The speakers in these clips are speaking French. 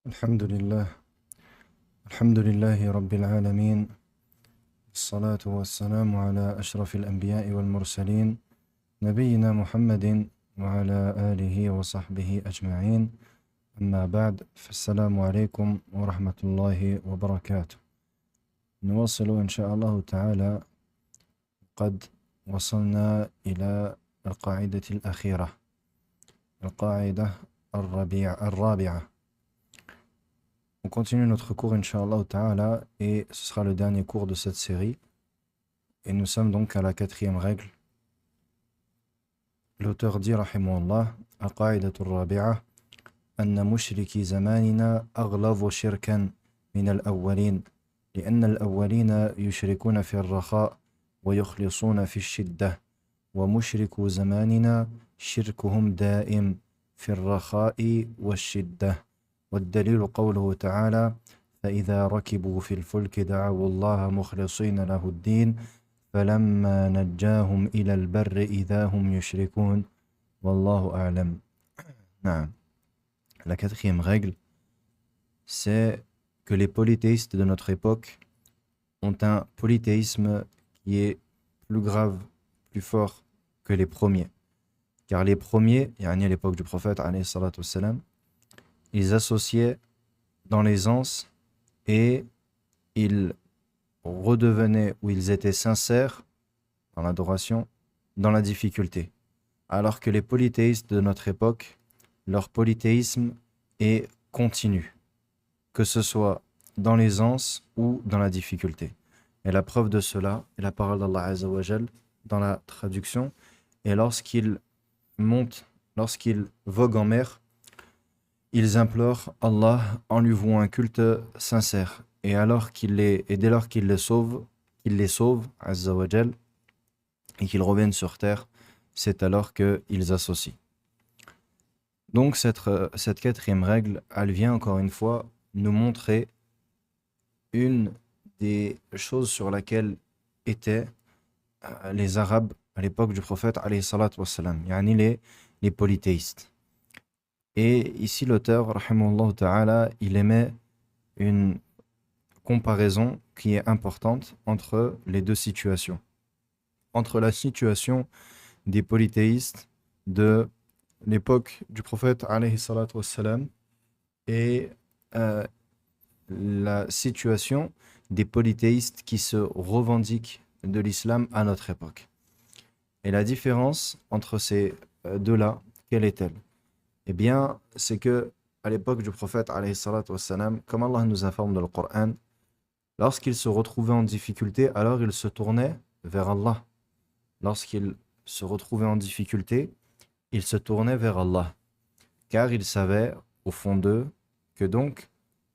الحمد لله الحمد لله رب العالمين. الصلاة والسلام على أشرف الأنبياء والمرسلين نبينا محمد وعلى آله وصحبه أجمعين. أما بعد فالسلام عليكم ورحمة الله وبركاته. نواصل إن شاء الله تعالى. قد وصلنا إلى القاعدة الأخيرة، القاعدة الرابعة. On continue notre cours, Inch'Allah Ta'ala, et ce sera le dernier cours de cette série. Et nous sommes donc à la 4e règle. L'auteur dit, rahimahullah, Al-Qa'idatu Rabi'a, Anna mushriki zamanina aghlavu shirkan min al-awwalin, لأن الأولين يشركون في الرخاء ويخلصون في الشدة، ومشركو زماننا شركهم دائم في الرخاء والشدة. والدليل قوله تعالى فإذا ركبوا في الفلك دعوا الله مخلصين له الدين فلما نجاهم إلى البر إذا هم يشركون والله أعلم. نعم. La 4e règle, c'est que les polythéistes de notre époque ont un polythéisme qui est plus grave, plus fort que les premiers. Car les premiers, à l'époque du prophète, alayhi salatu wassalam, ils associaient dans l'aisance et ils redevenaient, ou ils étaient sincères dans l'adoration, dans la difficulté. Alors que les polythéistes de notre époque, leur polythéisme est continu, que ce soit dans l'aisance ou dans la difficulté. Et la preuve de cela est la parole d'Allah Azza wa Jal dans la traduction. Et lorsqu'ils montent, lorsqu'ils voguent en mer, ils implorent Allah en lui vouant un culte sincère. Et dès lors qu'il les sauve, Azza wa Jal, et qu'ils reviennent sur terre, c'est alors qu'ils associent. Donc cette 4e règle, elle vient encore une fois nous montrer une des choses sur laquelle étaient les Arabes à l'époque du prophète, alayhi salatu wassalam, les polythéistes. Et ici, l'auteur, rahimahullah ta'ala, il émet une comparaison qui est importante entre les deux situations. Entre la situation des polythéistes de l'époque du prophète, alayhi salatu wassalam, et la situation des polythéistes qui se revendiquent de l'islam à notre époque. Et la différence entre ces deux-là, quelle est-elle ? Eh bien, c'est que à l'époque du prophète, alayhi salatu wassalam, comme Allah nous informe dans le Coran, lorsqu'il se retrouvait en difficulté, alors il se tournait vers Allah. Lorsqu'il se retrouvait en difficulté, il se tournait vers Allah. Car il savait, au fond d'eux, que donc,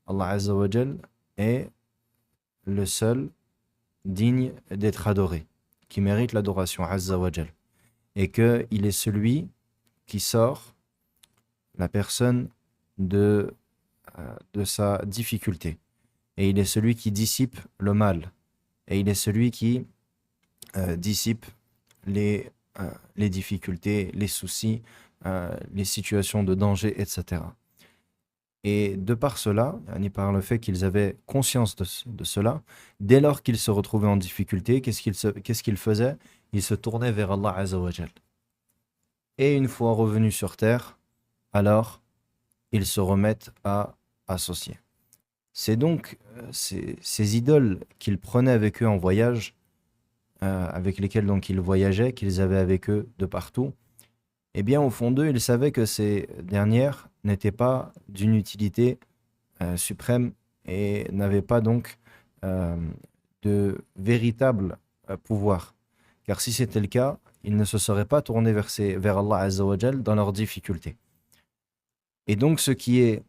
Allah Azza wa Jal est le seul digne d'être adoré, qui mérite l'adoration, Azza wa Jal. Et qu'il est celui qui sort la personne de sa difficulté. Et il est celui qui dissipe le mal. Et il est celui qui dissipe les difficultés, les soucis, les situations de danger, etc. Et de par cela, par le fait qu'ils avaient conscience de cela, dès lors qu'ils se retrouvaient en difficulté, qu'est-ce qu'ils faisaient ? Ils se tournaient vers Allah Azza wa Jal. Et une fois revenus sur terre, alors ils se remettent à associer. C'est donc ces idoles qu'ils prenaient avec eux en voyage, avec lesquelles donc ils voyageaient, qu'ils avaient avec eux de partout, eh bien au fond d'eux, ils savaient que ces dernières n'étaient pas d'une utilité suprême et n'avaient pas donc de véritable pouvoir. Car si c'était le cas, ils ne se seraient pas tournés vers Allah Azza wa Jal dans leurs difficultés. Et donc ce qui est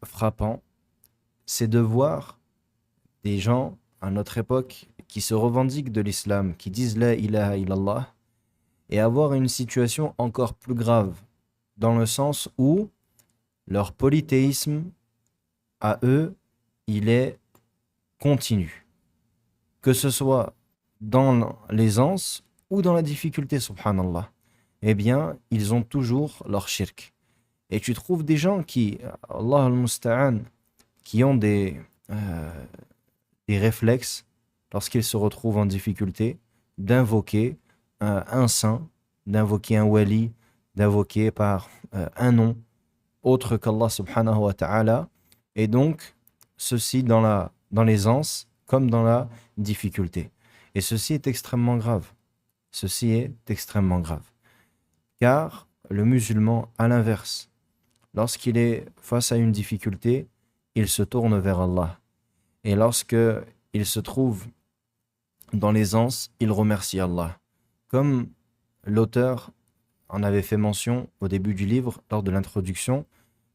frappant, c'est de voir des gens à notre époque qui se revendiquent de l'islam, qui disent la ilaha illallah, et avoir une situation encore plus grave, dans le sens où leur polythéisme, à eux, il est continu. Que ce soit dans l'aisance ou dans la difficulté, subhanallah, eh bien, ils ont toujours leur shirk. Et tu trouves des gens qui, Allah al-Musta'an, qui ont des réflexes, lorsqu'ils se retrouvent en difficulté, d'invoquer un saint, d'invoquer un wali, d'invoquer par un nom autre qu'Allah subhanahu wa ta'ala, et donc ceci dans l'aisance comme dans la difficulté. Et ceci est extrêmement grave. Ceci est extrêmement grave. Car le musulman, à l'inverse, lorsqu'il est face à une difficulté, il se tourne vers Allah. Et lorsque il se trouve dans l'aisance, il remercie Allah. Comme l'auteur en avait fait mention au début du livre, lors de l'introduction,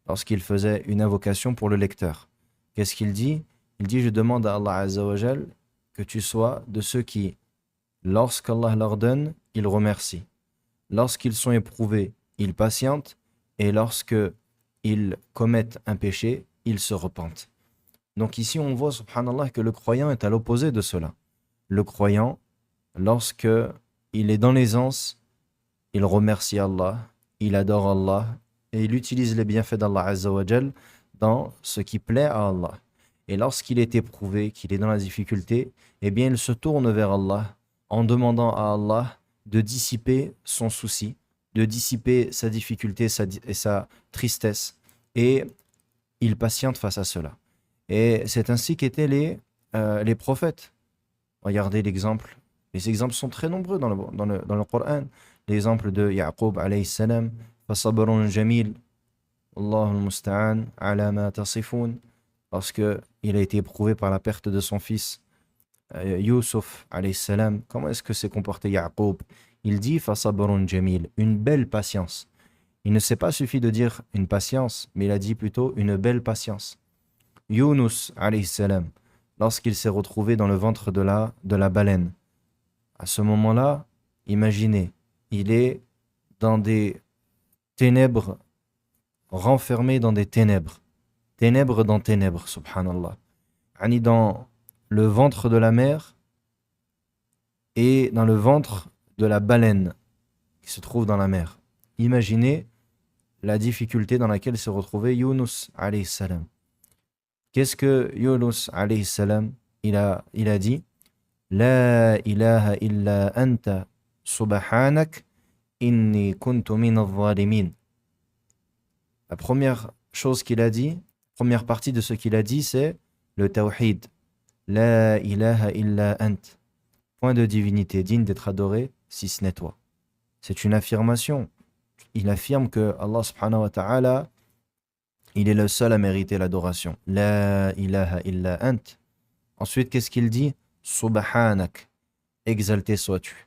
lorsqu'il faisait une invocation pour le lecteur. Qu'est-ce qu'il dit? Il dit, je demande à Allah Azza wa Jal que tu sois de ceux qui, lorsqu'Allah leur donne, ils remercient. Lorsqu'ils sont éprouvés, ils patientent. Et lorsque ils commettent un péché, ils se repentent. Donc ici, on voit, subhanallah, que le croyant est à l'opposé de cela. Le croyant, lorsque il est dans l'aisance, il remercie Allah, il adore Allah, et il utilise les bienfaits d'Allah Azza wa Jal dans ce qui plaît à Allah. Et lorsqu'il est éprouvé, qu'il est dans la difficulté, eh bien il se tourne vers Allah en demandant à Allah de dissiper son souci, de dissiper sa difficulté et sa tristesse. Et il patiente face à cela. Et c'est ainsi qu'étaient les prophètes. Regardez l'exemple. Les exemples sont très nombreux dans le Coran. L'exemple de Yaqub alayhi salam, فَصَبْرٌ جَمِيلٌ اللَّهُ الْمُسْتَعَانُ عَلَى مَا تَصِفُونَ. Lorsque il a été éprouvé par la perte de son fils, Yusuf alayhi salam, comment est-ce que s'est comporté Yaqub? Il dit فَصَبْرٌ جَمِيلٌ, une belle patience. Il ne s'est pas suffi de dire une patience, mais il a dit plutôt une belle patience. Yunus alayhi salam, lorsqu'il s'est retrouvé dans le ventre de la baleine, à ce moment-là, imaginez, il est dans des ténèbres, renfermé dans des ténèbres. Ténèbres dans ténèbres, subhanallah. Ani dans le ventre de la mer et dans le ventre de la baleine qui se trouve dans la mer. Imaginez la difficulté dans laquelle s'est retrouvé Yunus alayhi salam. Qu'est-ce que Yunus alayhi salam il a dit? La ilaha illa anta subhanak inni kuntu min al-zalimin. La première chose qu'il a dit, première partie de ce qu'il a dit, c'est le tawhid. La ilaha illa ant. Point de divinité digne d'être adoré si ce n'est toi. C'est une affirmation. Il affirme que Allah subhanahu wa ta'ala, il est le seul à mériter l'adoration. La ilaha illa ant. Ensuite, qu'est-ce qu'il dit? Subhanak. Exalté sois-tu.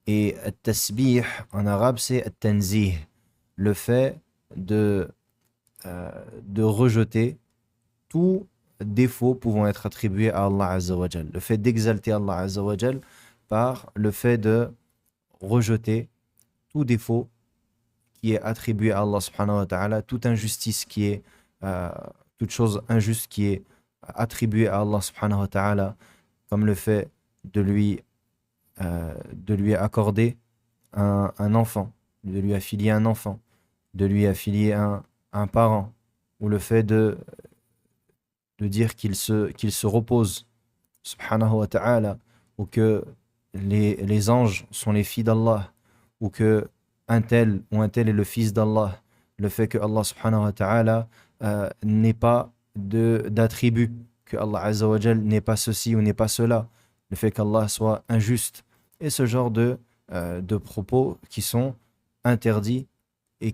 Et at-tasbih en arabe, c'est at-tanzih. Le fait de rejeter tout défaut pouvant être attribué à Allah Azza wa Jal. Le fait d'exalter Allah Azza wa Jal par le fait de rejeter tout défaut qui est attribué à Allah subhanahu wa ta'ala, toute injustice qui est, toute chose injuste qui est attribuée à Allah subhanahu wa ta'ala, comme le fait de lui accorder un enfant, de lui affilier un enfant, de lui affilier un parent, ou le fait de dire qu'il se repose, subhanahu wa ta'ala, ou que les anges sont les filles d'Allah, ou que un tel est le fils d'Allah, le fait que Allah subhanahu wa ta'ala n'ait pas d'attribut, que Allah azza wa jal n'est pas ceci ou n'est pas cela, le fait qu'Allah soit injuste, et ce genre de propos qui sont interdits et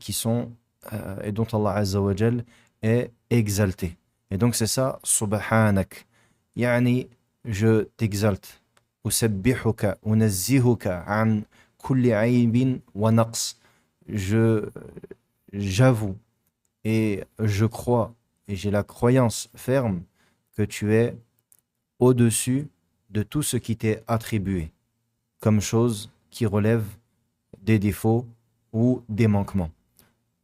et dont Allah azza wa jal est exalté. Et donc c'est ça, subhanak, yani je t'exalte, usabbihuka, unazzihuka an kulli aybin wa naqs. J'avoue et je crois et j'ai la croyance ferme que tu es au-dessus de tout ce qui t'est attribué comme chose qui relève des défauts ou des manquements.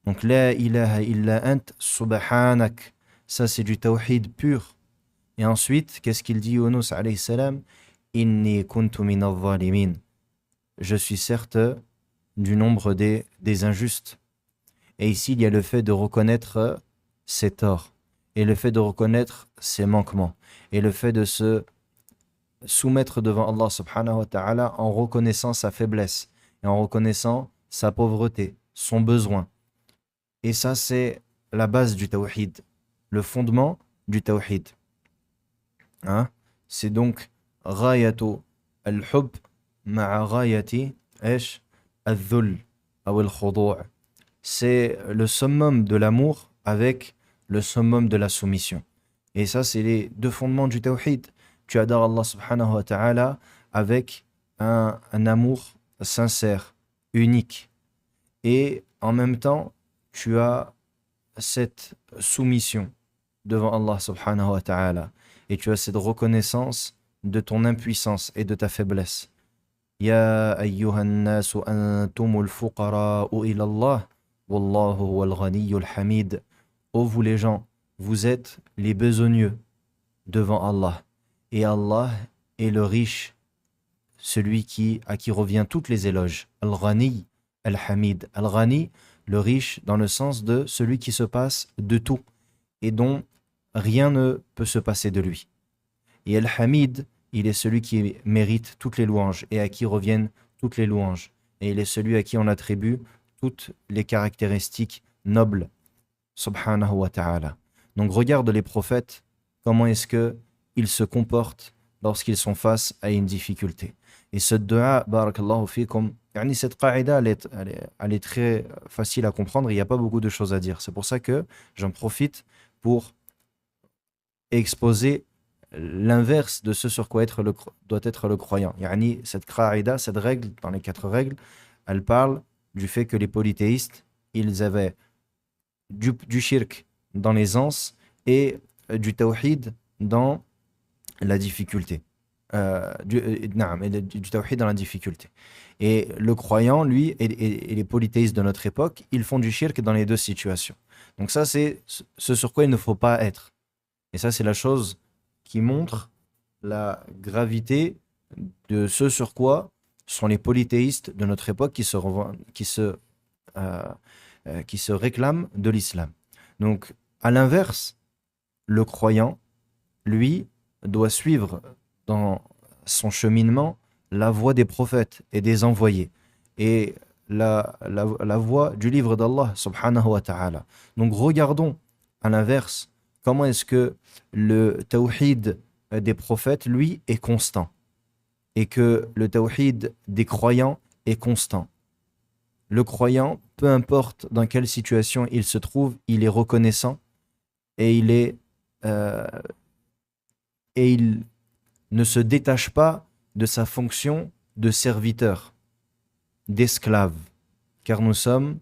Donc la ilaha illa ant subhanak, ça c'est du tawhid pur. Et ensuite, qu'est-ce qu'il dit Yunus alayhi salam? Inni kuntu min al-zalimin. Je suis certes du nombre des injustes. Et ici, il y a le fait de reconnaître ses torts, et le fait de reconnaître ses manquements, et le fait de se soumettre devant Allah subhanahu wa ta'ala en reconnaissant sa faiblesse, et en reconnaissant sa pauvreté, son besoin. Et ça, c'est la base du tawhid, le fondement du tawhid. Hein? C'est donc غاية الحب مع غاية إيش الذل أو الخضوع. C'est le summum de l'amour avec le summum de la soumission. Et ça, c'est les deux fondements du tawhid. Tu adores Allah subhanahu wa ta'ala avec un amour sincère, unique. Et en même temps, tu as cette soumission devant Allah subhanahu wa ta'ala. Et tu as cette reconnaissance de ton impuissance et de ta faiblesse. Ya ayyuhan nasu antumul fuqara'u ila Allah, wallahu huwal ghaniyyul hamid. Ô vous les gens, vous êtes les besogneux devant Allah. Et Allah est le riche, celui à qui revient toutes les éloges. Al-Ghani, Al-Hamid. Al-Ghani, le riche dans le sens de celui qui se passe de tout et dont rien ne peut se passer de lui. Et Al-Hamid, il est celui qui mérite toutes les louanges et à qui reviennent toutes les louanges. Et il est celui à qui on attribue toutes les caractéristiques nobles, subhanahu wa ta'ala. Donc regarde les prophètes, comment est-ce qu'ils se comportent lorsqu'ils sont face à une difficulté. Et ce dua, barakallahu fikum, cette qaïda, elle est très facile à comprendre, il n'y a pas beaucoup de choses à dire. C'est pour ça que j'en profite pour exposer l'inverse de ce sur quoi doit être le croyant. Cette qaïda, cette règle, dans les 4 règles, elle parle du fait que les polythéistes, ils avaient du shirk dans l'aisance et du tawhid dans la difficulté. Du tawhid dans la difficulté. Et le croyant, lui, et les polythéistes de notre époque, ils font du shirk dans les deux situations. Donc ça, c'est ce sur quoi il ne faut pas être. Et ça, c'est la chose qui montre la gravité de ce sur quoi sont les polythéistes de notre époque qui se réclament de l'islam. Donc, à l'inverse, le croyant, lui, doit suivre dans son cheminement la voie des prophètes et des envoyés et la voie du livre d'Allah subhanahu wa ta'ala. Donc regardons à l'inverse comment est-ce que le tawhid des prophètes, lui, est constant et que le tawhid des croyants est constant. Le croyant, peu importe dans quelle situation il se trouve, il est reconnaissant et il ne se détache pas de sa fonction de serviteur, d'esclave, car nous sommes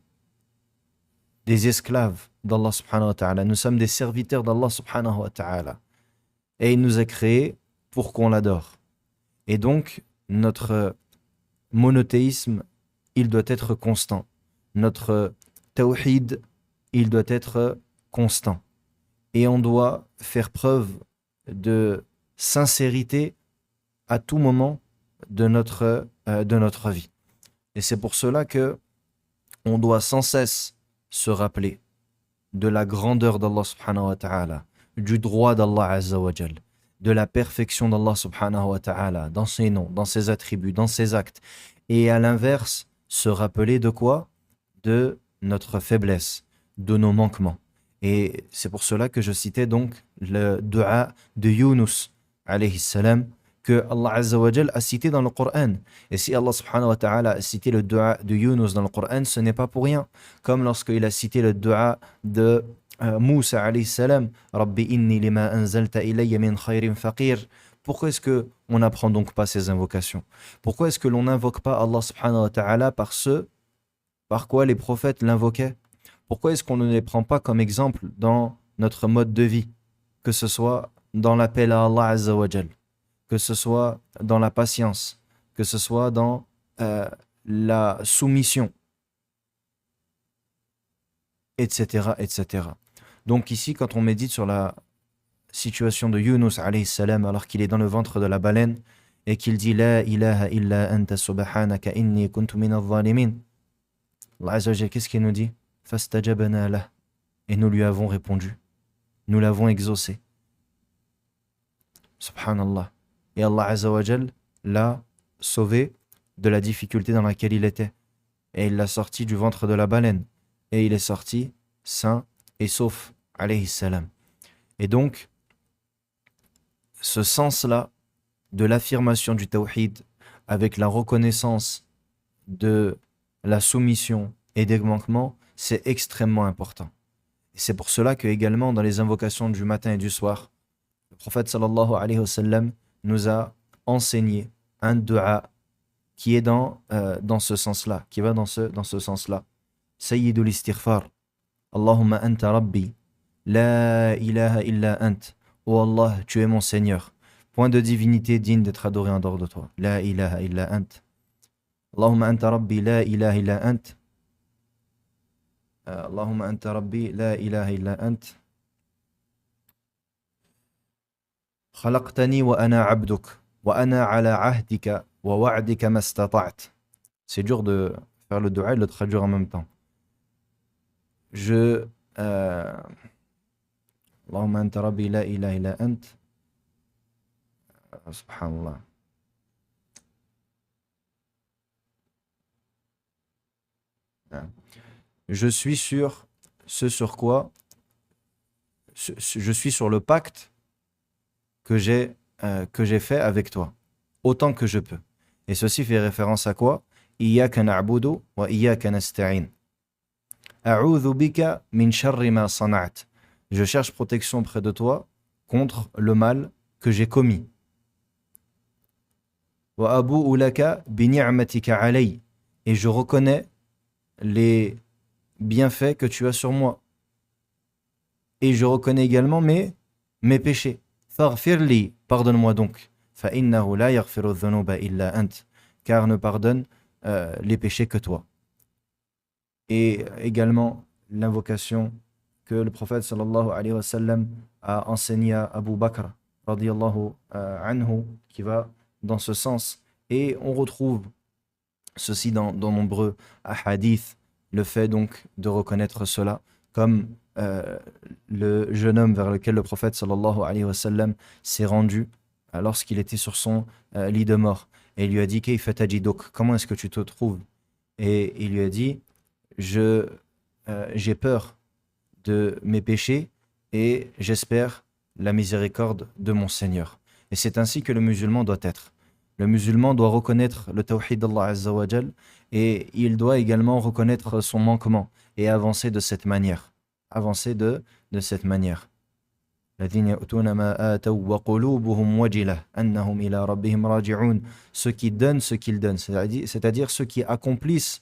des esclaves d'Allah subhanahu wa ta'ala, nous sommes des serviteurs d'Allah subhanahu wa ta'ala, et il nous a créés pour qu'on l'adore. Et donc, notre monothéisme, il doit être constant. Notre tawhid, il doit être constant. Et on doit faire preuve de sincérité à tout moment de notre vie. Et c'est pour cela que on doit sans cesse se rappeler de la grandeur d'Allah subhanahu wa ta'ala, du droit d'Allah azza wa jal, de la perfection d'Allah subhanahu wa ta'ala, dans ses noms, dans ses attributs, dans ses actes. Et à l'inverse, se rappeler de quoi? De notre faiblesse, de nos manquements. Et c'est pour cela que je citais donc le dua de Yunus, alayhi salam, que Allah Azza wa Jal a cité dans le Coran. Et si Allah subhanahu wa ta'ala a cité le dua de Yunus dans le Coran, ce n'est pas pour rien. Comme lorsqu'il a cité le dua de Moussa alayhi salam, Rabbi inni lima anzalta ilayya min khayrin faqir. Pourquoi est-ce qu'on n'apprend donc pas ces invocations? Pourquoi est-ce que l'on n'invoque pas Allah subhanahu wa ta'ala par quoi les prophètes l'invoquaient? Pourquoi est-ce qu'on ne les prend pas comme exemple dans notre mode de vie? Que ce soit dans l'appel à Allah Azza wa Jal, que ce soit dans la patience, que ce soit dans la soumission, etc., etc. Donc ici, quand on médite sur la situation de Yunus alayhi salam, alors qu'il est dans le ventre de la baleine et qu'il dit La ilaha illa anta subhanaka inni kuntu minadh-dhalimin. Allah Azza wa Jal, qu'est-ce qu'il nous dit? فَاسْتَجَبْنَا لَهُ. Et nous lui avons répondu. Nous l'avons exaucé. Subhanallah. Et Allah Azza wa Jal l'a sauvé de la difficulté dans laquelle il était. Et il l'a sorti du ventre de la baleine. Et il est sorti sain et sauf, alayhi salam. Et donc, ce sens-là de l'affirmation du tawhid avec la reconnaissance de la soumission et des manquements, c'est extrêmement important. Et c'est pour cela que également dans les invocations du matin et du soir, le prophète sallallahu alayhi wa sallam nous a enseigné un dua qui est dans ce sens-là, qui va dans ce sens-là. Sayyidul istighfar. Allahumma anta rabbi, la ilaha illa ant. Oh Allah, tu es mon Seigneur. Point de divinité digne d'être adoré en dehors de toi. La ilaha illa ant. Allahumma anta rabbi, la ilaha illa ant. Allahumma anta rabbi, la ilaha illa ant. Khalaqtani wa ana abduk, wa ana ala ahdika, wa wa'dika mastata'at. C'est dur de faire le dua et de le traduire en même temps. Allahumma anta rabbi, la ilaha illa ant. Subhanallah. Je suis sur ce sur quoi je suis sur le pacte que j'ai fait avec toi, autant que je peux. Et ceci fait référence à quoi? Iyyaka na'budu wa iyyaka nasta'in. A'udhu bika min sharri ma sana'at. Je cherche protection près de toi contre le mal que j'ai commis. Wa abu'u laka bi ni'matika alayya. Et je reconnais les bienfaits que tu as sur moi. Et je reconnais également mes péchés. Faghfirli, pardonne-moi donc. Fa innahu la yaghfiru dhunuba illa ant. Car ne pardonne les péchés que toi. Et également l'invocation que le prophète sallallahu alayhi wa sallam a enseigné à Abu Bakr radiyallahu anhu, qui va dans ce sens. Et on retrouve ceci dans nombreux hadiths, le fait donc de reconnaître cela, comme le jeune homme vers lequel le prophète sallallahu alayhi wa sallam s'est rendu lorsqu'il était sur son lit de mort. Et il lui a dit, Kayfa tajiduk, comment est-ce que tu te trouves? Et il lui a dit, j'ai peur de mes péchés et j'espère la miséricorde de mon Seigneur. Et c'est ainsi que le musulman doit être. Le musulman doit reconnaître le tawhid d'Allah Azza wa Jal et il doit également reconnaître son manquement et avancer de cette manière. Avancer de cette manière. Ceux qui donnent ce qu'ils donnent, c'est-à-dire ceux qui accomplissent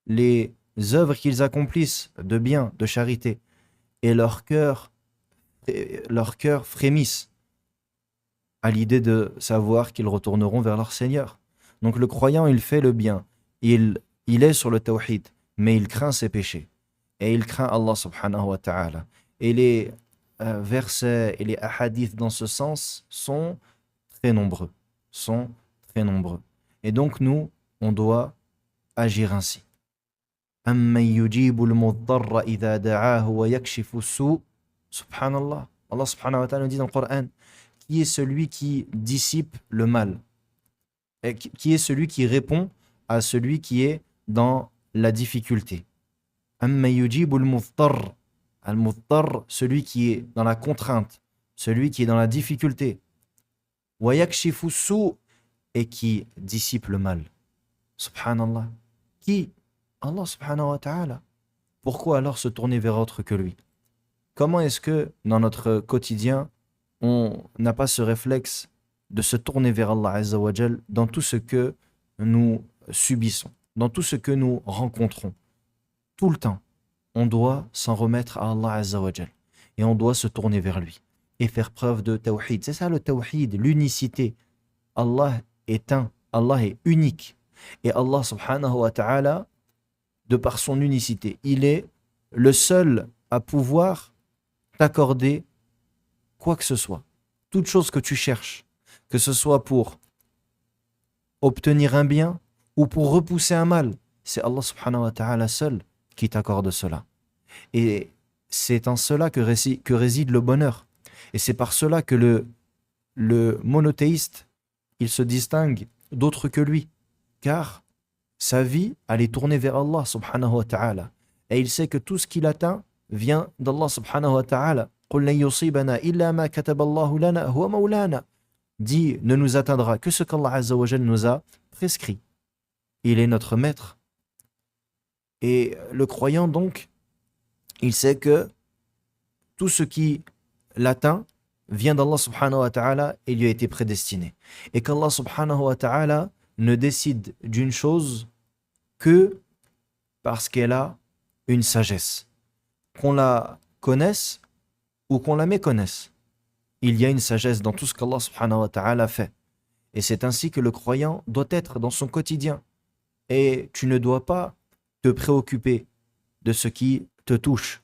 les œuvres qu'ils accomplissent de bien, de charité, et leur cœur frémissent à l'idée de savoir qu'ils retourneront vers leur Seigneur. Donc le croyant, il fait le bien, il est sur le tawhid, mais il craint ses péchés, et il craint Allah subhanahu wa ta'ala. Et les versets et les hadiths dans ce sens sont très nombreux, Et donc nous, on doit agir ainsi. Amman yujibul muddarra idha da'ahu wa yakshifu su. Subhanallah. Allah subhanahu wa ta'ala nous dit dans le Coran, qui est celui qui dissipe le mal? Et qui est celui qui répond à celui qui est dans la difficulté? Amman yujibul muddarra. Al-Mudtar, celui qui est dans la contrainte, celui qui est dans la difficulté. Wa yakshifu su, et qui dissipe le mal. Subhanallah. Qui? Allah subhanahu wa ta'ala. Pourquoi alors se tourner vers autre que lui? Comment est-ce que dans notre quotidien, on n'a pas ce réflexe de se tourner vers Allah Azza wa Jal dans tout ce que nous subissons, dans tout ce que nous rencontrons? Tout le temps, on doit s'en remettre à Allah Azza wa Jal. Et on doit se tourner vers lui et faire preuve de tawhid. C'est ça le tawhid, l'unicité. Allah est un, Allah est unique. Et Allah subhanahu wa ta'ala, de par son unicité, il est le seul à pouvoir t'accorder quoi que ce soit. Toute chose que tu cherches, que ce soit pour obtenir un bien ou pour repousser un mal, c'est Allah subhanahu wa ta'ala seul qui t'accorde cela. Et c'est en cela que réside le bonheur. Et c'est par cela que le monothéiste, il se distingue d'autres que lui. Car sa vie, elle est tournée vers Allah subhanahu wa ta'ala. Et il sait que tout ce qu'il atteint vient d'Allah subhanahu wa ta'ala. قُلْ لَنْ يُصِيبَنَا إِلَّا مَا كَتَبَ اللَّهُ لَنَا هُوَ مَوْلَانَا. Dit, ne nous atteindra que ce qu'Allah Azza wa Jal nous a prescrit. Il est notre maître. Et le croyant donc, il sait que tout ce qui l'atteint vient d'Allah subhanahu wa ta'ala et lui a été prédestiné. Et qu'Allah subhanahu wa ta'ala ne décide d'une chose que parce qu'elle a une sagesse. Qu'on la connaisse ou qu'on la méconnaisse, il y a une sagesse dans tout ce qu'Allah subhanahu wa ta'ala fait. Et c'est ainsi que le croyant doit être dans son quotidien. Et tu ne dois pas te préoccuper de ce qui te touche.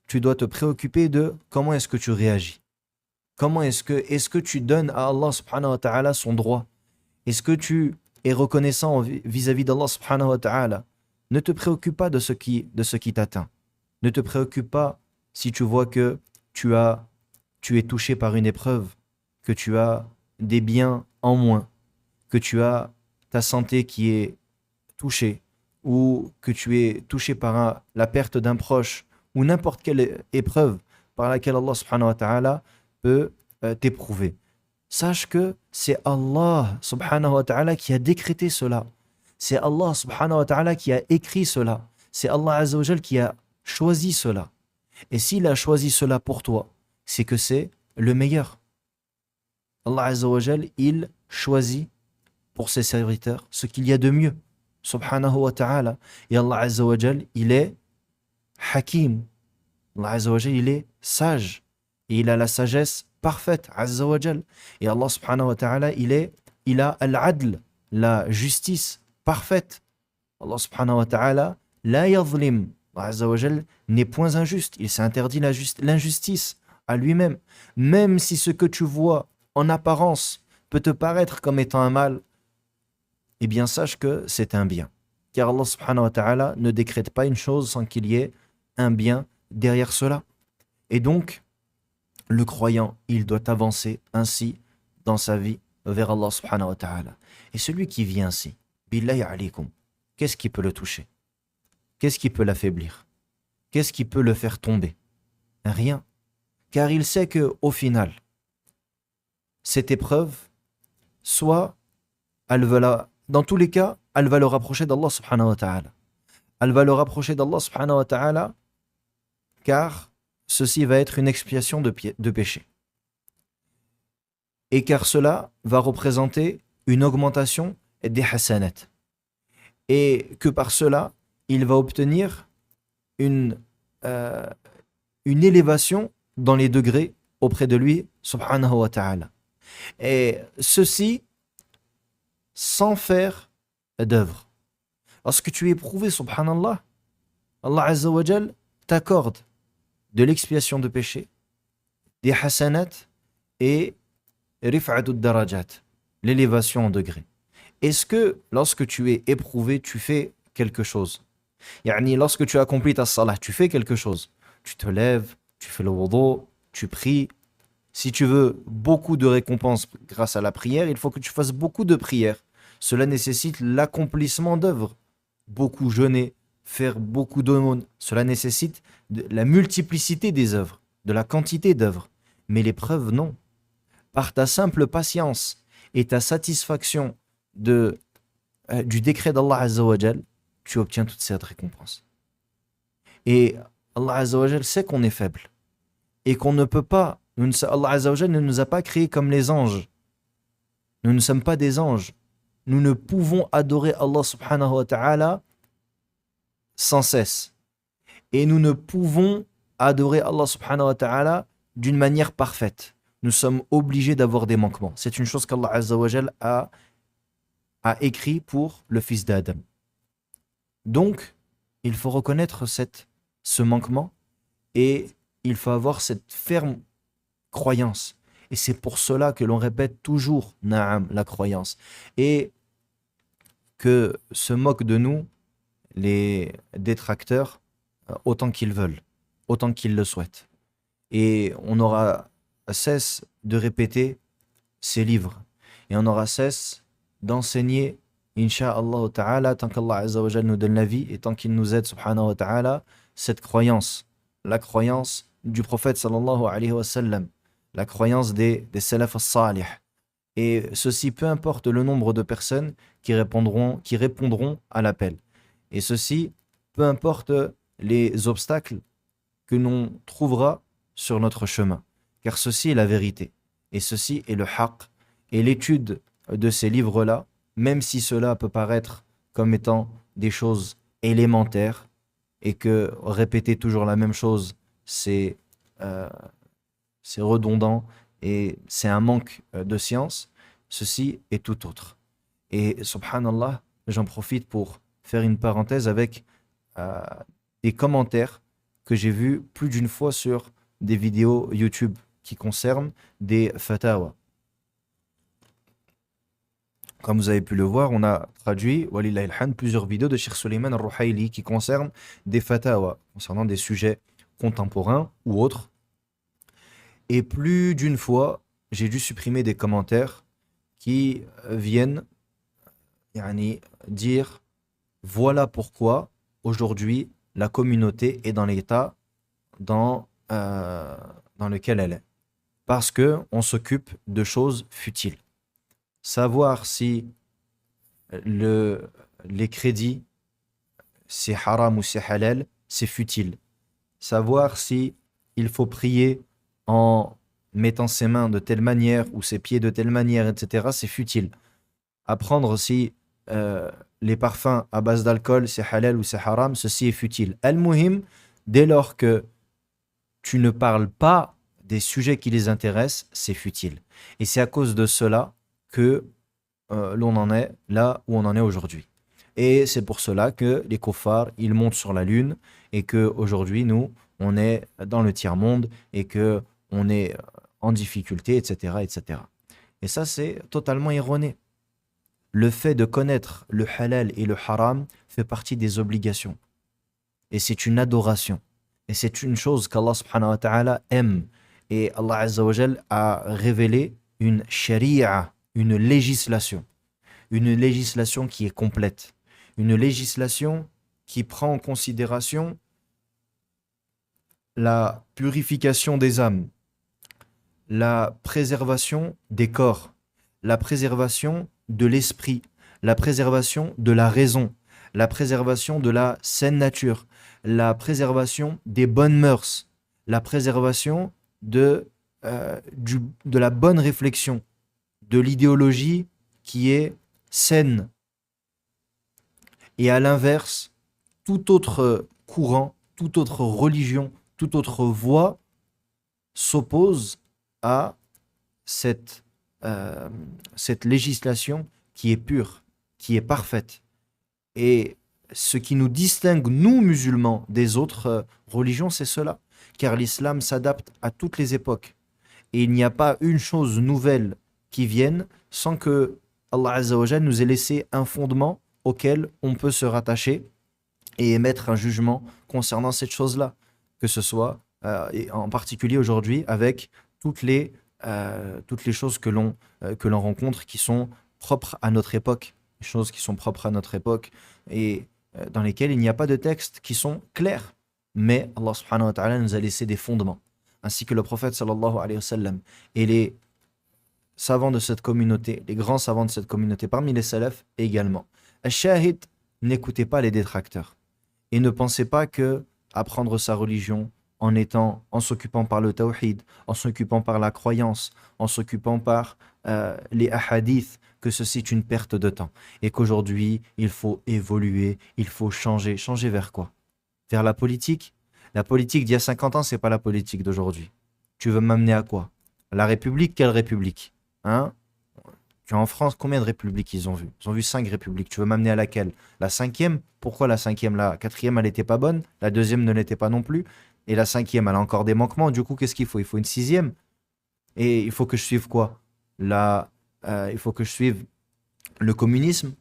Tu dois te préoccuper de comment est-ce que tu réagis. Est-ce que tu donnes à Allah subhanahu wa ta'ala son droit? Est-ce que tu es reconnaissant vis-à-vis d'Allah subhanahu wa ta'ala? Ne te préoccupe pas de ce qui t'atteint. Ne te préoccupe pas si tu vois que tu es touché par une épreuve, que tu as des biens en moins, que tu as ta santé qui est touchée, ou que tu es touché par la perte d'un proche, ou n'importe quelle épreuve par laquelle Allah subhanahu wa ta'ala peut t'éprouver. Sache que c'est Allah subhanahu wa ta'ala qui a décrété cela. C'est Allah subhanahu wa ta'ala qui a écrit cela. C'est Allah azza wa jal qui a choisi cela. Et s'il a choisi cela pour toi, c'est que c'est le meilleur. Allah azza wa jal, il choisit pour ses serviteurs ce qu'il y a de mieux. Subhanahu wa ta'ala. Et Allah azza wa jal, il est hakim. Allah azza wa jal, il est sage. Et il a la sagesse parfaite, azza wa jal. Et Allah subhanahu wa ta'ala, il a al-adl, la justice parfaite. Allah subhanahu wa ta'ala, la yadhlim. Allah azza wa jal n'est point injuste. Il s'est interdit l'injustice à lui-même. Même si ce que tu vois en apparence peut te paraître comme étant un mal, eh bien sache que c'est un bien. Car Allah subhanahu wa ta'ala ne décrète pas une chose sans qu'il y ait un bien derrière cela. Et donc, le croyant, il doit avancer ainsi dans sa vie vers Allah subhanahu wa ta'ala. Et celui qui vit ainsi, billahi alaykum, qu'est-ce qui peut le toucher? Qu'est-ce qui peut l'affaiblir? Qu'est-ce qui peut le faire tomber? Rien. Car il sait qu'au final, cette épreuve, soit dans tous les cas, elle va le rapprocher d'Allah subhanahu wa ta'ala. Elle va le rapprocher d'Allah subhanahu wa ta'ala car ceci va être une expiation de péché. Et car cela va représenter une augmentation des hasanat. Et que par cela, il va obtenir une élévation dans les degrés auprès de lui, subhanahu wa ta'ala. Et ceci sans faire d'œuvre. Lorsque tu es éprouvé, subhanallah, Allah azza wa jal t'accorde de l'expiation de péché, des hasanat et rif'atu darajat, l'élévation en degrés. Est-ce que lorsque tu es éprouvé, tu fais quelque chose? Yani, lorsque tu accomplis ta salah, tu fais quelque chose. Tu te lèves, tu fais le wudu, tu pries. Si tu veux beaucoup de récompenses grâce à la prière, il faut que tu fasses beaucoup de prières. Cela nécessite l'accomplissement d'œuvres. Beaucoup jeûner, faire beaucoup d'aumônes. Cela nécessite de la multiplicité des œuvres, de la quantité d'œuvres. Mais l'épreuve, non. Par ta simple patience et ta satisfaction du décret d'Allah Azza wa Jal, tu obtiens toute cette récompense. Et Allah Azza wa Jal sait qu'on est faible et qu'on ne peut pas. Allah Azza wa Jal ne nous a pas créés comme les anges. Nous ne sommes pas des anges. Nous ne pouvons adorer Allah subhanahu wa ta'ala sans cesse. Et nous ne pouvons adorer Allah subhanahu wa ta'ala d'une manière parfaite. Nous sommes obligés d'avoir des manquements. C'est une chose qu'Allah Azza wa Jal a écrit pour le fils d'Adam. Donc, il faut reconnaître ce manquement et il faut avoir cette ferme croyance. Et c'est pour cela que l'on répète toujours Na'am, la croyance. Et que se moquent de nous les détracteurs autant qu'ils veulent, autant qu'ils le souhaitent. Et on n'aura cesse de répéter ces livres. Et on aura cesse d'enseigner, Inch'Allah ta'ala, tant qu'Allah Azza wa Jal nous donne la vie et tant qu'il nous aide, subhanahu wa ta'ala, cette croyance, la croyance du prophète sallallahu alayhi wa sallam, la croyance des salaf as-salih. Et ceci, peu importe le nombre de personnes qui répondront à l'appel. Et ceci, peu importe les obstacles que l'on trouvera sur notre chemin. Car ceci est la vérité. Et ceci est le haqq. Et l'étude de ces livres-là, même si cela peut paraître comme étant des choses élémentaires, et que répéter toujours la même chose, c'est redondant et c'est un manque de science, ceci est tout autre. Et subhanallah, j'en profite pour faire une parenthèse avec euh, des commentaires que j'ai vus plus d'une fois sur des vidéos YouTube qui concernent des fatawa. Comme vous avez pu le voir, on a traduit, walillahi alhamd, plusieurs vidéos de Cheikh Suleiman al-Ruhaili qui concernent des fatawa, concernant des sujets contemporains ou autres. Et plus d'une fois, j'ai dû supprimer des commentaires qui viennent dire voilà pourquoi aujourd'hui la communauté est dans l'état dans lequel elle est. Parce qu'on s'occupe de choses futiles. Savoir si les crédits, c'est haram ou c'est halal, c'est futile. Savoir si il faut prier en mettant ses mains de telle manière ou ses pieds de telle manière, etc., c'est futile. Apprendre si les parfums à base d'alcool, c'est halal ou c'est haram, ceci est futile. Al-Muhim, dès lors que tu ne parles pas des sujets qui les intéressent, c'est futile. Et c'est à cause de cela que l'on en est là où on en est aujourd'hui. Et c'est pour cela que les kuffars, ils montent sur la lune et qu'aujourd'hui, nous, on est dans le tiers-monde et qu'on est en difficulté, etc., etc. Et ça, c'est totalement erroné. Le fait de connaître le halal et le haram fait partie des obligations. Et c'est une adoration. Et c'est une chose qu'Allah subhanahu wa ta'ala aime. Et Allah Azza wa Jal a révélé une sharia, une législation qui est complète, une législation qui prend en considération la purification des âmes, la préservation des corps, la préservation de l'esprit, la préservation de la raison, la préservation de la saine nature, la préservation des bonnes mœurs, la préservation de la bonne réflexion, de l'idéologie qui est saine. Et à l'inverse, tout autre courant, toute autre religion, toute autre voie s'oppose à cette législation qui est pure, qui est parfaite. Et ce qui nous distingue, nous musulmans, des autres religions, c'est cela. Car l'islam s'adapte à toutes les époques. Et il n'y a pas une chose nouvelle qui vienne sans que Allah Azza wa Jal nous ait laissé un fondement auquel on peut se rattacher et émettre un jugement concernant cette chose-là. Que ce soit, et en particulier aujourd'hui, avec toutes les choses que l'on rencontre qui sont propres à notre époque, les choses qui sont propres à notre époque et dans lesquelles il n'y a pas de textes qui sont clairs. Mais Allah subhanahu wa ta'ala nous a laissé des fondements, ainsi que le prophète sallallahu alayhi wa sallam et les savants de cette communauté, les grands savants de cette communauté, parmi les salafs également. Al-Shahid, n'écoutez pas les détracteurs et ne pensez pas que apprendre sa religion en s'occupant par le tawhid, en s'occupant par la croyance, en s'occupant par les ahadiths, que ceci est une perte de temps. Et qu'aujourd'hui, il faut évoluer, il faut changer. Changer vers quoi? Vers la politique? La politique d'il y a 50 ans, c'est pas la politique d'aujourd'hui. Tu veux m'amener à quoi? La République? Quelle République? Hein? En France, combien de républiques ils ont vu? Ils ont vu 5 républiques. Tu veux m'amener à laquelle? La cinquième? Pourquoi la cinquième? La quatrième, elle n'était pas bonne. La deuxième ne l'était pas non plus. Et la cinquième, elle a encore des manquements. Du coup, qu'est-ce qu'il faut? Il faut une sixième. Et il faut que je suive quoi? Il faut que je suive le communisme,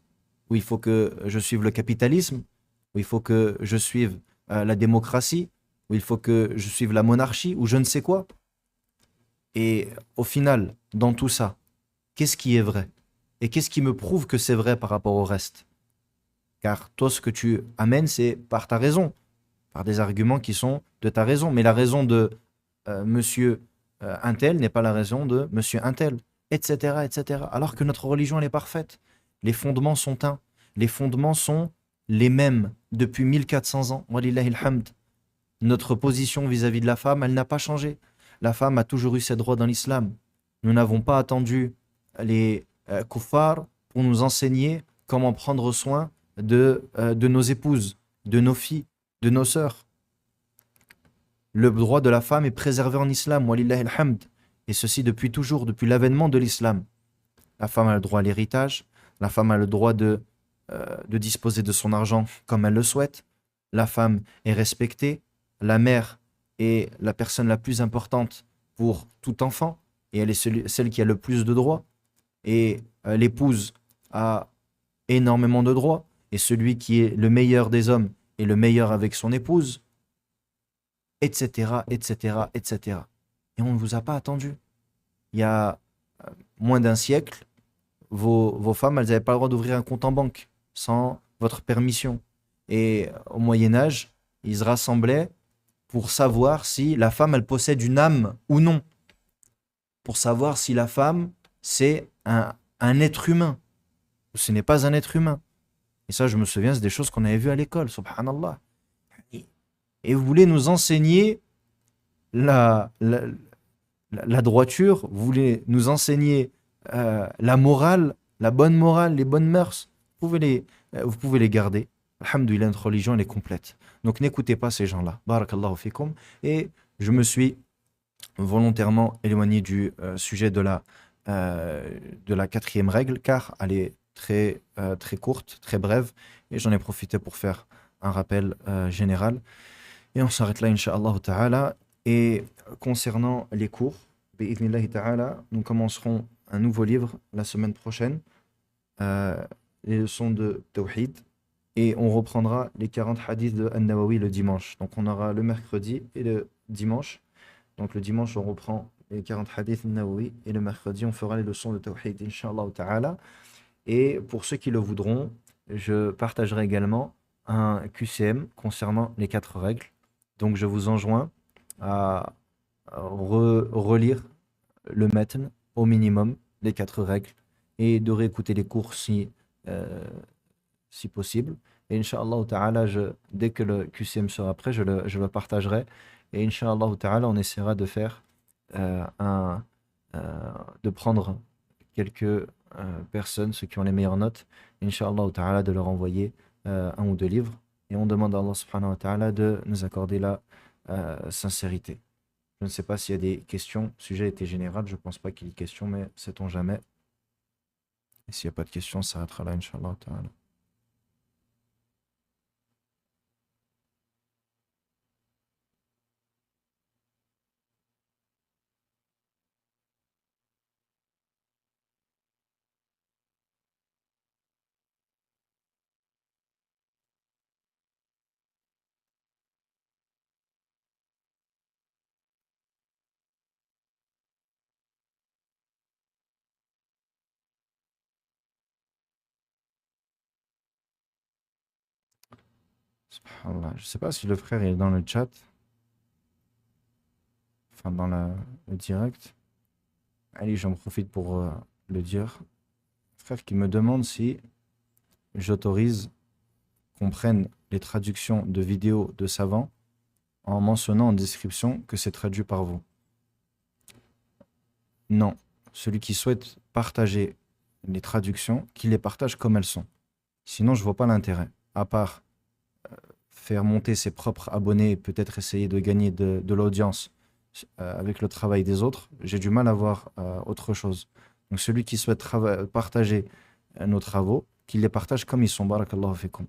ou il faut que je suive le capitalisme, ou il faut que je suive la démocratie, ou il faut que je suive la monarchie, ou je ne sais quoi. Et au final, dans tout ça, qu'est-ce qui est vrai? Et qu'est-ce qui me prouve que c'est vrai par rapport au reste? Car toi, ce que tu amènes, c'est par ta raison, par des arguments qui sont de ta raison. Mais la raison de monsieur untel n'est pas la raison de monsieur untel, etc., etc. Alors que notre religion, elle est parfaite. Les fondements sont un. Les fondements sont les mêmes depuis 1400 ans. Walillahi alhamd. Notre position vis-à-vis de la femme, elle n'a pas changé. La femme a toujours eu ses droits dans l'islam. Nous n'avons pas attendu les kuffars pour nous enseigner comment prendre soin de nos épouses, de nos filles, de nos sœurs. Le droit de la femme est préservé en islam, walillahi alhamd. Et ceci depuis toujours, depuis l'avènement de l'islam. La femme a le droit à l'héritage, la femme a le droit de disposer de son argent comme elle le souhaite. La femme est respectée, la mère est la personne la plus importante pour tout enfant, et elle est celle qui a le plus de droits. Et l'épouse a énormément de droits, et celui qui est le meilleur des hommes est le meilleur avec son épouse, etc., etc., etc. Et on ne vous a pas attendu. Il y a moins d'un siècle, vos femmes, elles n'avaient pas le droit d'ouvrir un compte en banque sans votre permission. Et au Moyen Âge, ils se rassemblaient pour savoir si la femme, elle possède une âme ou non. Pour savoir si la femme, c'est un être humain. Ou ce n'est pas un être humain. Et ça, je me souviens, c'est des choses qu'on avait vues à l'école, subhanallah. Et vous voulez nous enseigner la, la, la droiture, vous voulez nous enseigner la morale, la bonne morale, les bonnes mœurs. Vous pouvez les garder. Alhamdoulilah, notre religion, elle est complète. Donc n'écoutez pas ces gens-là. Barakallahu fikum. Et je me suis volontairement éloigné du sujet de la quatrième règle, car elle est très courte, très brève, et j'en ai profité pour faire un rappel général. Et on s'arrête là, Inch'Allah Ta'ala. Et concernant les cours, bi'idhnillahi ta'ala, nous commencerons un nouveau livre la semaine prochaine, euh, les leçons de Tawhid, et on reprendra les 40 hadiths de An-Nawawi le dimanche. Donc on aura le mercredi et le dimanche. Donc le dimanche, on reprend les 40 hadiths de Nawawi, et le mercredi, on fera les leçons de Tawhid, Inch'Allah Ta'ala. Et pour ceux qui le voudront, je partagerai également un QCM concernant les 4 règles. Donc je vous enjoins à relire le matn au minimum, les 4 règles, et de réécouter les cours si possible. Et Inch'Allah Ta'ala, dès que le QCM sera prêt, je le partagerai. Et Inch'Allah Ta'ala, on essaiera de faire de prendre quelques personnes, ceux qui ont les meilleures notes, Inch'Allah Ta'ala, de leur envoyer un ou deux livres. Et on demande à Allah subhanahu wa ta'ala de nous accorder la sincérité. Je ne sais pas s'il y a des questions. Le sujet était général, je ne pense pas qu'il y ait des questions, mais sait-on jamais. Et s'il n'y a pas de questions, on s'arrêtera là, Inch'Allah ta'ala. Subhanallah. Je ne sais pas si le frère est dans le chat, enfin dans le direct. Allez, j'en profite pour le dire. Frère qui me demande si j'autorise qu'on prenne les traductions de vidéos de savants en mentionnant en description que c'est traduit par vous. Non. Celui qui souhaite partager les traductions, qu'il les partage comme elles sont. Sinon, je ne vois pas l'intérêt. À part faire monter ses propres abonnés et peut-être essayer de gagner de l'audience avec le travail des autres, j'ai du mal à voir autre chose. Donc celui qui souhaite partager nos travaux, qu'il les partage comme ils sont. Barakallahu fikum.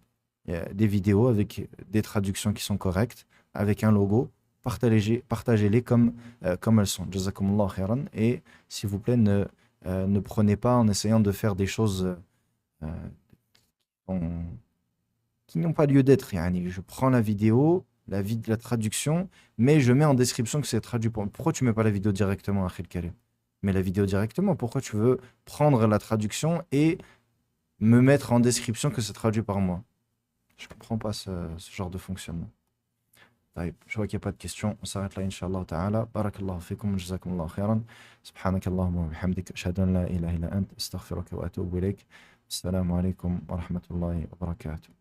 Il y a des vidéos avec des traductions qui sont correctes, avec un logo. Partagez-les comme elles sont. Jazakumullah khairan. Et s'il vous plaît, ne prenez pas en essayant de faire des choses euh, qui n'ont pas lieu d'être. Yani. Je prends la vidéo, la traduction, mais je mets en description que c'est traduit pour moi. Pourquoi tu mets pas la vidéo directement, Akhil Karim? Mets la vidéo directement. Pourquoi tu veux prendre la traduction et me mettre en description que c'est traduit par moi? Je comprends pas ce genre de fonctionnement. طيب je vois qu'il n'y a pas de questions. On s'arrête là, Inch'Allah ta'ala. Barakallahu fikum, jazakumullahu khairan. سبحانك اللهم وبحمدك أشهد أن لا إله إلا أنت أستغفرك وأتوب إليك. السلام عليكم ورحمة الله وبركاته.